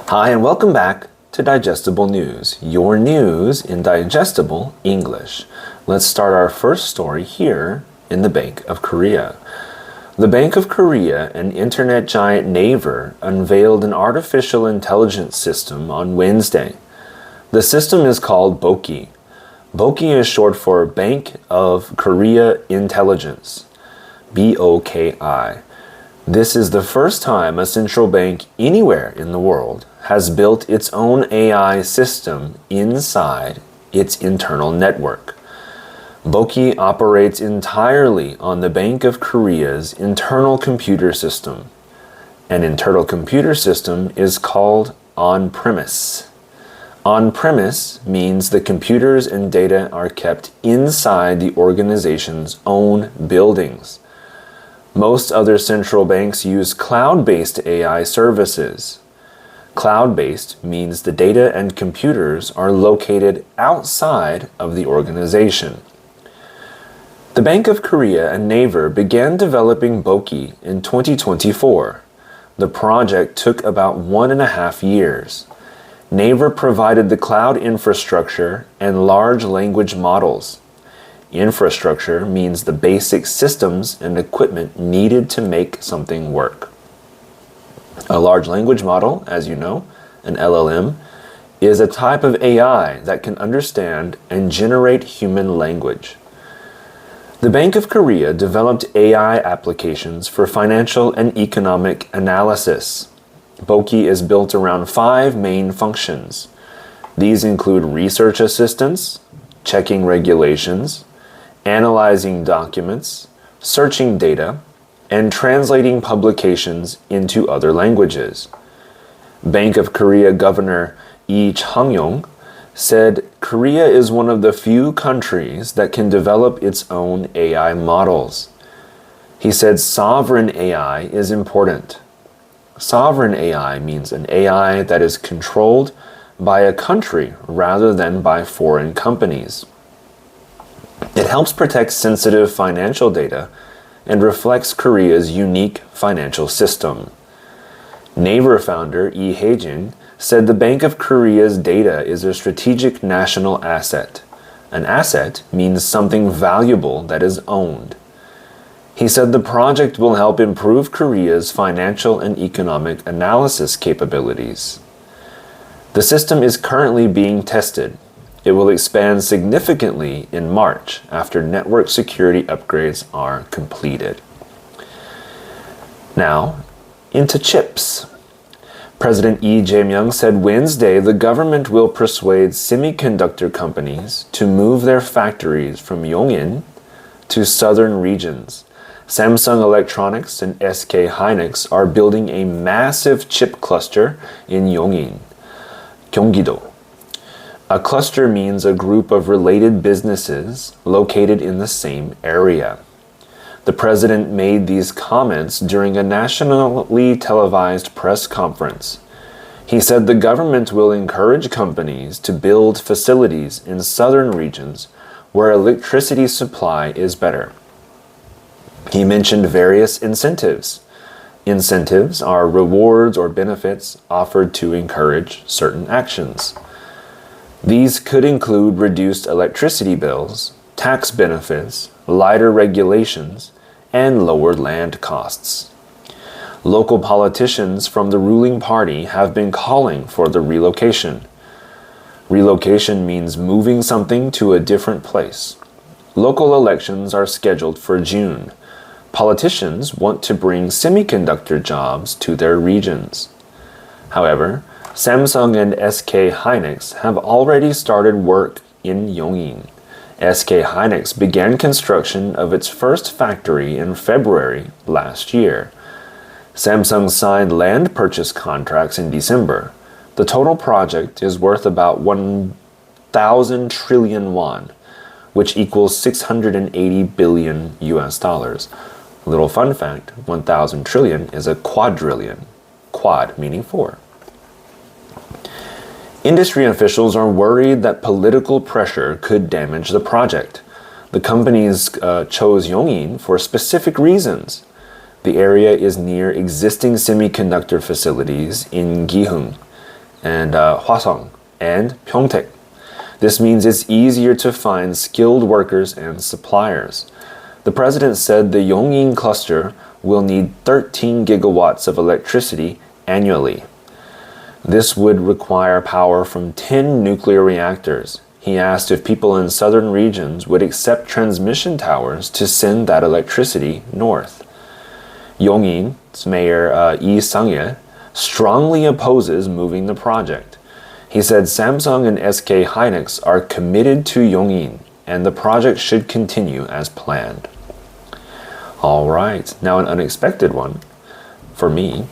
Hi, and welcome back to Digestible News, your news in digestible English. Let's start our first story here in the Bank of Korea. The Bank of Korea and internet giant Naver unveiled an artificial intelligence system on Wednesday. The system is called Boki. Boki is short for Bank of Korea Intelligence, BOKI. This is the first time a central bank anywhere in the world has built its own AI system inside its internal network. Boki operates entirely on the Bank of Korea's internal computer system. An internal computer system is called on-premise. On-premise means the computers and data are kept inside the organization's own buildings. Most other central banks use cloud-based AI services. Cloud-based means the data and computers are located outside of the organization. The Bank of Korea and Naver began developing Boki in 2024. The project took about 1.5 years. Naver provided the cloud infrastructure and large language models. Infrastructure means the basic systems and equipment needed to make something work. A large language model, as you know, an LLM, is a type of AI that can understand and generate human language. The Bank of Korea developed AI applications for financial and economic analysis. Boki is built around 5 main functions. These include research assistance, checking regulations, analyzing documents, searching data, and translating publications into other languages. Bank of Korea Governor Lee Chang-yong said Korea is one of the few countries that can develop its own AI models. He said sovereign AI is important. Sovereign AI means an AI that is controlled by a country rather than by foreign companies. It helps protect sensitive financial data and reflects Korea's unique financial system. Naver founder Lee Hae-jin said the Bank of Korea's data is a strategic national asset. An asset means something valuable that is owned. He said the project will help improve Korea's financial and economic analysis capabilities. The system is currently being tested. It will expand significantly in March after network security upgrades are completed. Now, into chips. President Lee Jae-myung said Wednesday the government will persuade semiconductor companies to move their factories from Yongin to southern regions. Samsung Electronics and SK Hynix are building a massive chip cluster in Yongin, Gyeonggi-do. A cluster means a group of related businesses located in the same area. The president made these comments during a nationally televised press conference. He said the government will encourage companies to build facilities in southern regions where electricity supply is better. He mentioned various incentives. Incentives are rewards or benefits offered to encourage certain actions. These could include reduced electricity bills, tax benefits, lighter regulations, and lowered land costs. Local politicians from the ruling party have been calling for the relocation. Relocation means moving something to a different place. Local elections are scheduled for June. Politicians want to bring semiconductor jobs to their regions. However, Samsung and SK Hynix have already started work in Yongin. SK Hynix began construction of its first factory in February last year. Samsung signed land purchase contracts in December. The total project is worth about 1,000 trillion won, which equals 680 billion US dollars. A little fun fact, 1,000 trillion is a quadrillion. Quad meaning 4. Industry officials are worried that political pressure could damage the project. The companies chose Yongin for specific reasons. The area is near existing semiconductor facilities in Gihung. and Hwasong and Pyeongtaek. This means it's easier to find skilled workers and suppliers. The president said the Yongin cluster will need 13 gigawatts of electricity annually. This would require power from 10 nuclear reactors. He asked if people in southern regions would accept transmission towers to send that electricity north. Yongin's mayor Lee Sang-il strongly opposes moving the project. He said Samsung and SK Hynix are committed to Yongin and the project should continue as planned. All right, now an unexpected one for me.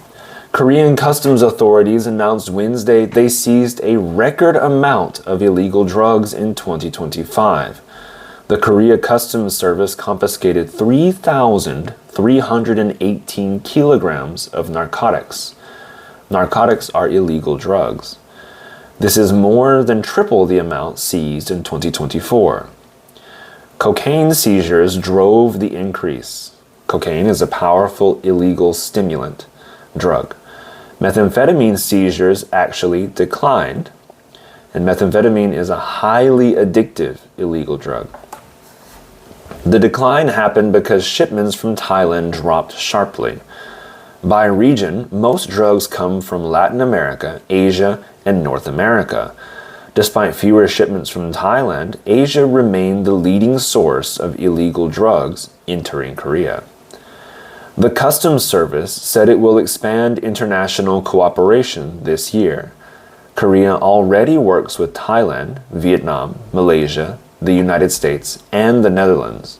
Korean customs authorities announced Wednesday they seized a record amount of illegal drugs in 2025. The Korea Customs Service confiscated 3,318 kilograms of narcotics. Narcotics are illegal drugs. This is more than triple the amount seized in 2024. Cocaine seizures drove the increase. Cocaine is a powerful illegal stimulant drug. Methamphetamine seizures actually declined, and methamphetamine is a highly addictive illegal drug. The decline happened because shipments from Thailand dropped sharply. By region, most drugs come from Latin America, Asia, and North America. Despite fewer shipments from Thailand, Asia remained the leading source of illegal drugs entering Korea. The Customs Service said it will expand international cooperation this year. Korea already works with Thailand, Vietnam, Malaysia, the United States, and the Netherlands.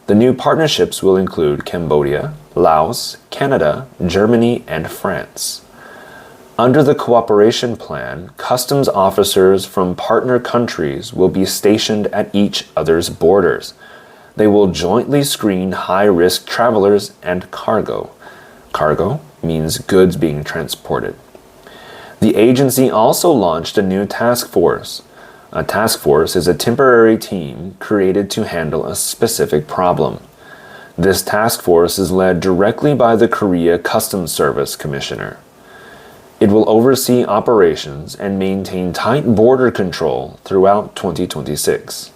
The new partnerships will include Cambodia, Laos, Canada, Germany, and France. Under the cooperation plan, customs officers from partner countries will be stationed at each other's borders. They will jointly screen high-risk travelers and cargo. Cargo means goods being transported. The agency also launched a new task force. A task force is a temporary team created to handle a specific problem. This task force is led directly by the Korea Customs Service Commissioner. It will oversee operations and maintain tight border control throughout 2026.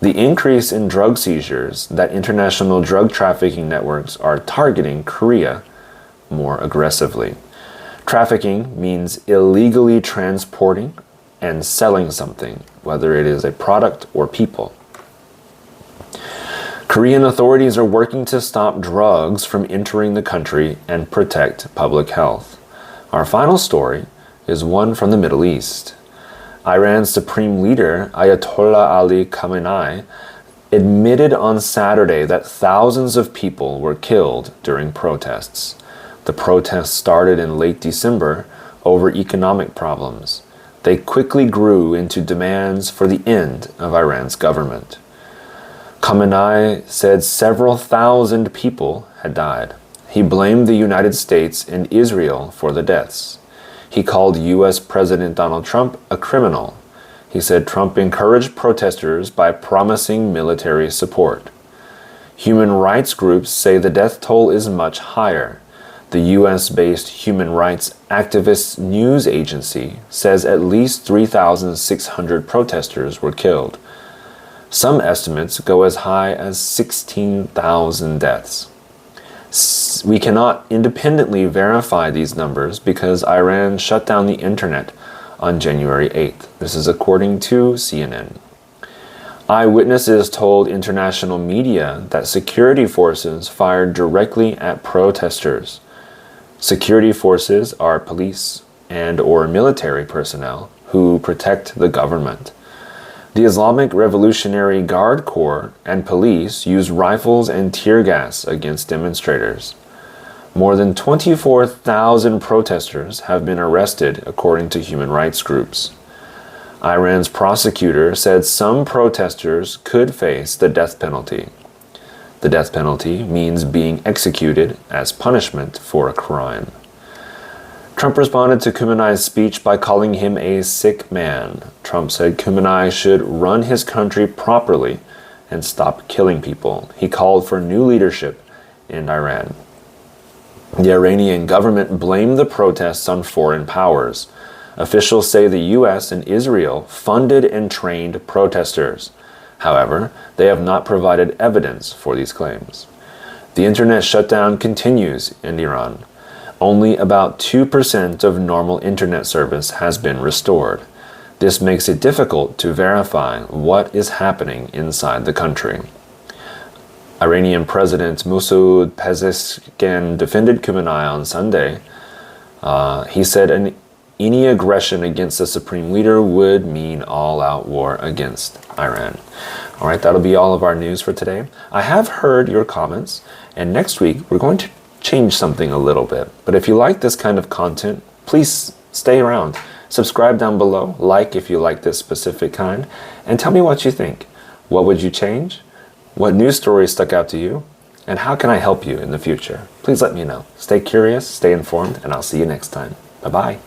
The increase in drug seizures that international drug trafficking networks are targeting Korea more aggressively. Trafficking means illegally transporting and selling something, whether it is a product or people. Korean authorities are working to stop drugs from entering the country and protect public health. Our final story is one from the Middle East. Iran's supreme leader, Ayatollah Ali Khamenei, admitted on Saturday that thousands of people were killed during protests. The protests started in late December over economic problems. They quickly grew into demands for the end of Iran's government. Khamenei said several thousand people had died. He blamed the United States and Israel for the deaths. He called U.S. President Donald Trump a criminal. He said Trump encouraged protesters by promising military support. Human rights groups say the death toll is much higher. The U.S.-based human rights activist news agency says at least 3,600 protesters were killed. Some estimates go as high as 16,000 deaths. We cannot independently verify these numbers because Iran shut down the internet on January 8th. This is according to CNN. Eyewitnesses told international media that security forces fired directly at protesters. Security forces are police and/or military personnel who protect the government. The Islamic Revolutionary Guard Corps and police use rifles and tear gas against demonstrators. More than 24,000 protesters have been arrested, according to human rights groups. Iran's prosecutor said some protesters could face the death penalty. The death penalty means being executed as punishment for a crime. Trump responded to Khamenei's speech by calling him a sick man. Trump said Khamenei should run his country properly and stop killing people. He called for new leadership in Iran. The Iranian government blamed the protests on foreign powers. Officials say the U.S. and Israel funded and trained protesters. However, they have not provided evidence for these claims. The internet shutdown continues in Iran. Only about 2% of normal internet service has been restored. This makes it difficult to verify what is happening inside the country. Iranian President Masoud Pezeshkian defended Khamenei on Sunday. He said any aggression against the supreme leader would mean all-out war against Iran. All right, that'll be all of our news for today. I have heard your comments, and next week we're going to change something a little bit. But if you like this kind of content, please stay around. Subscribe down below, like if you like this specific kind, and tell me what you think. What would you change? What news stories stuck out to you? And how can I help you in the future? Please let me know. Stay curious, stay informed, and I'll see you next time. Bye-bye.